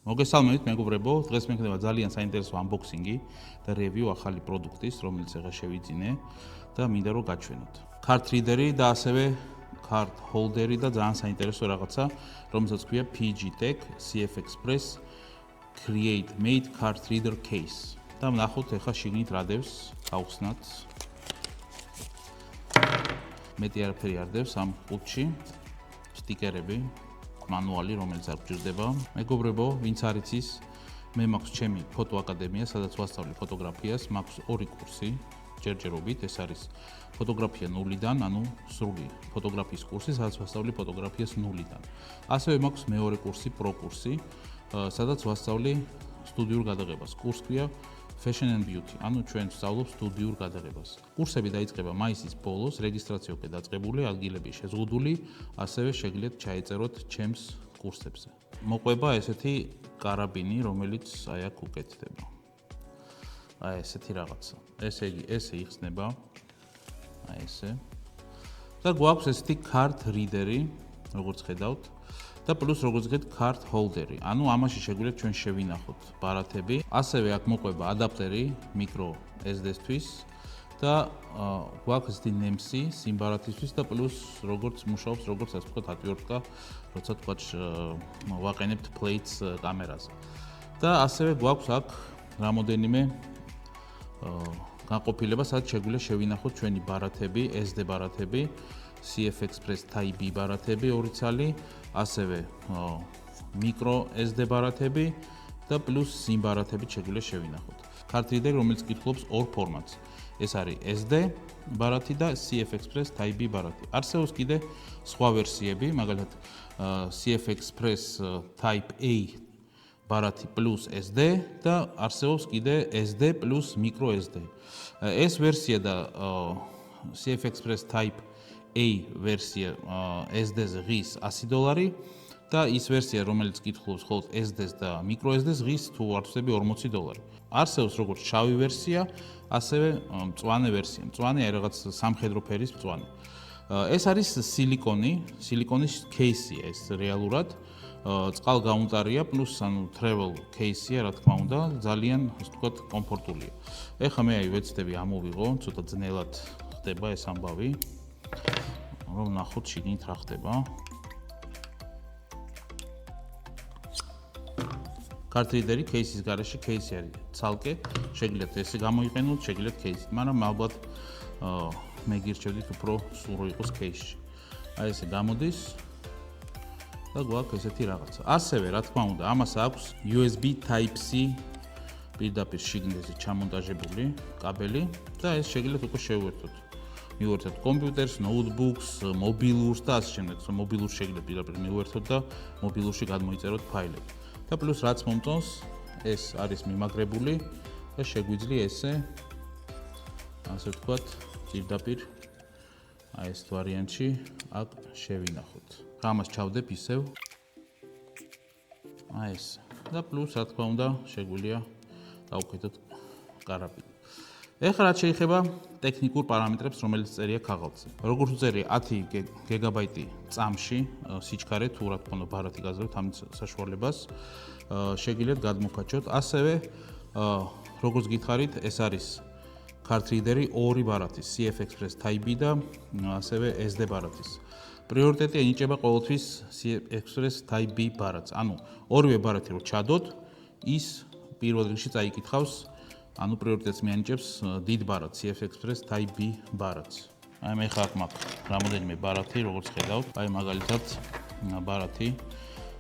მოგესალმებით მეგობრებო, დღეს მექნება ძალიან საინტერესო unboxing-ი და review ახალი პროდუქტის, რომელიც ახლა შევიძინე და მინდა რომ გაჩვენოთ. Card reader-ი და ასევე card holder-ი და ძალიან საინტერესო რაღაცა, რომელსაც ქვია PG Tech CF Express Create Made Card Reader Case. და ვნახოთ ახლა შიგნით რა დევს, გავხსნათ. მეტი არაფერი არ დევს ამ ყუთში. სტიკერები მანუალი, რომელიც არ გჭირდება. მეგობრებო, ვინც არ იცის, მე მაქვს ჩემი ფოტო აკადემია, სადაც ვასწავლი ფოტოგრაფიას, მაქვს ორი კურსი, ჯერჯერობით, ეს არის ფოტოგრაფია ნულიდან, ანუ სრული ფოტოგრაფიის კურსი, სადაც ვასწავლი ფოტოგრაფიას ნულიდან. ასევე მაქვს მეორე კურსი, პრო კურსი, სადაც ვასწავლი სტუდიურ გადაღებას. კურსი ქვია Fashion and Beauty, ანუ ჩვენ ვსწავლობ სტუდიურ გადაღებას. კურსები დაიწყება მაისის ბოლოს, რეგისტრაცია უკვე დაწყებული, ადგილები შეზღუდული, ასევე შეგიძლიათ ჩაეწეროთ ჩემს კურსებზე. მოყვება ესეთი კარაბინი, რომელიც აი აქ უკეთდება. აი ესეთი რაღაცა. ესე იგი, ესე იხსნება. აი ესე. და გვაქვს ესეთი card reader-ი, როგორც ხედავთ. და პლუს როგორც გეთ card holder-ი. ანუ ამაში შეგვიძლია ჩვენ შევინახოთ ბარათები. ასევე აქ მოყვება ადაპტერი micro SD-ისთვის და გვაქვს ესეთი ნემსი სიმბარათისთვის და პლუს როგორც მუშაობს, როგორც ასე ვთქვათ, ატვირთკა, როცა თქვათ ვაყენებთ plates კამერაზე. და ასევე გვაქვს აქ რამოდენიმე განყოფილება, სადაც შეგვიძლია შევინახოთ ჩვენი ბარათები, SD ბარათები. CF Express Type B ბარათები 2 ცალი, ასევე micro SD ბარათები და პლუს SIM ბარათები შეგვიძლია შევინახოთ. Card reader, რომელიც კითხულობს ორ ფორმატს. ეს არის SD ბარათი და CF Express Type B ბარათი. არსებობს კიდე სხვა ვერსიები, მაგალითად CF Express Type A ბარათი plus SD და არსებობს კიდე SD plus micro SD. ეს ვერსია და CF Express Type A ვერსია SD-ზე ღირს $100 და ის ვერსია, რომელიც კითხულობს მხოლოდ SD-ს და micro SD-ს ღირს თუ არ ვცდები $40. არსებობს როგორც შავი ვერსია, ასევე მწვანე ვერსია. მწვანე აი რაღაც სამხედრო ფერის მწვანე. ეს არის სილიკონის кейსია ეს რეალურად. წყალგაუნტარია პლუს ანუ travel кейსია, რა თქმა უნდა, ძალიან ასე ვთქვათ კომფორტულია. ეხლა მე აი ვეცდები ამოვიღო, ცოტა ძნელად ხდება ეს ამბავი. რომ ნახოთ შიგნით რა ხდება. Card reader-ი кейსის გარეშე, кейსი არის ცალკე, შეგიძლიათ ესე გამოიყენოთ, შეგიძლიათ кейსით, მაგრამ ალბათ მე გირჩევდით უფრო სურო იყოს кейსში. აი ესე გამოდის და გვაქვს ესეთი რაღაცა. ასევე, რა თქმა უნდა, ამას აქვს USB Type-C პირდაპირ შიგნით ჩამონტაჟებული კაბელი და ეს შეგიძლიათ უკვე შევუერთოთ. მივუერთოთ კომპიუტერს, ნოუთბუქს, მობილურს და ასე შემდეგ. მობილურს შეგიძლიათ პირდაპირ მივუერთოთ და მობილურში გადმოიწეროთ ფაილები. და პლუს რაც მომწონს, ეს არის მიმაგრებული და შეგვიძლია ესე ასე ვთქვათ, პირდაპირ აი ეს ვარიანტში აქ შევინახოთ. ამას ჩავდებ ისევ. აი ეს. და პლუს რა თქმა უნდა, შეგვიძლია დავუკეთოთ კარაბინი. ეხლა რაც შეეხება ტექნიკურ პარამეტრებს, რომელიც წერია ქაღალდზე. როგორც უწერია 10 გიგაბაიტი წამში სიჩქარე, თუ რა თქმა უნდა ბარათი გაზრდით ამ საშუალებას, შეგიძლიათ გადმოგაჩოთ. ასევე როგორც გითხარით, ეს არის card reader-ი ორი ბარათის, CF Express Type B და ასევე SD ბარათის. პრიორიტეტი ენიჭება ყოველთვის CF Express Type B ბარათს. ანუ ორივე ბარათი რო ჩადოთ, ის პირველ რიგში წაიკითხავს, ანუ პრიორიტეტს მიანიჭებს დიდ ბარათს, CF Express Type B ბარათს. აი მე ხარ მაქვს რამოდენიმე ბარათი, როგორც ხედავთ, აი მაგალითად ბარათი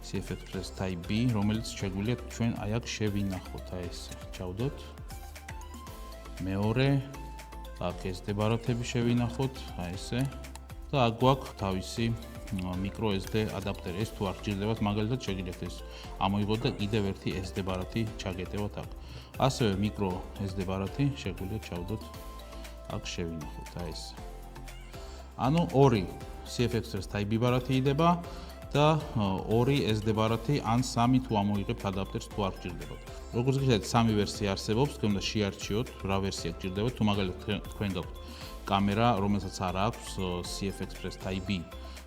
CF Express Type B, რომელიც შეგვიძლია ჩვენ აი აქ შევინახოთ, აი ეს ჩავდოთ. მეორე, აქ SD ბარათები შევინახოთ, აი ესე. და აქ გვაქვს თავისი micro SD ადაპტერი. ეს თუ არ გჭირდებათ, მაგალითად შეგიძლიათ ეს ამოიღოთ და კიდევ ერთი SD ბარათი ჩაგეტევოთ აქ. ასევე micro SD ბარათი შეგვიძლია ჩავდოთ აქ შევინახოთ, აი ეს. ანუ ორი CF Express Type B ბარათი იდება და ორი SD ბარათი ან სამი თუ ამოიღებთ ადაპტერს თუ არ გჭირდებათ. როგორც გითხარით, სამი ვერსია არსებობს, თქვენ უნდა შეარჩიოთ რა ვერსია გჭირდებათ, თუ მაგალითად თქვენ გაქვთ კამერა, რომელსაც არ აქვს CF Express Type B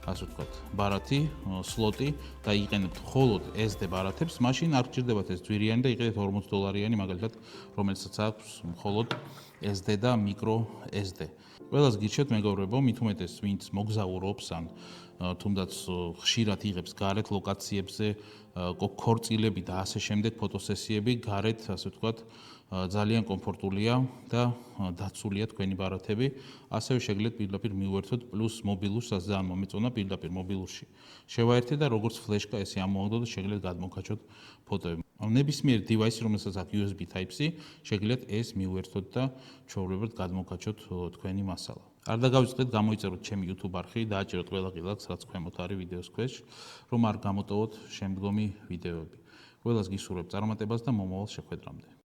ასე ვთქვათ, ბარათი, სლოტი და იყენებთ მხოლოდ SD ბარათებს, მაშინ არ გჭირდებათ ეს ძვირიანი და იყიდეთ $40 მაგალითად, რომელსაც აქვს მხოლოდ SD და micro SD. ყველას გირჩევთ მეგობრებო, მით უმეტეს ვინც მოგზაურობს ან თუნდაც ხშირად იღებს გარეთ ლოკაციებზე ქორწილები და ასე შემდეგ ფოტოსესიები გარეთ, ასე ვთქვათ, ძალიან კომფორტულია და დაცულია თქვენი ბარათები. ასევე შეგიძლიათ პირდაპირ მიუერთოთ პლუს მობილურსაც ძალიან მომეწონა პირდაპირ მობილურში. შევაერთეთ და როგორც ფლეშკა ესე ამოაგდოთ და შეგიძლიათ გადმოგკაჩოთ ფოტოები. ნებისმიერ device-ი, რომელსაც აქვს USB Type-C, შეგიძლიათ ეს მიუერთოთ და ჩვეულებრივად გადმოგკაჩოთ თქვენი მასალა. არ დაგავიწყდეთ, გამოიწეროთ ჩემი YouTube არხი, დააჭეროთ ყველა ყილაკს, რაც ქვემოთ არის ვიდეოს ქვეშ, რომ არ გამოტოვოთ შემდგომი ვიდეოები. ყველას გისურვებ წარმატებას და მომავალ შეხვედრამდე.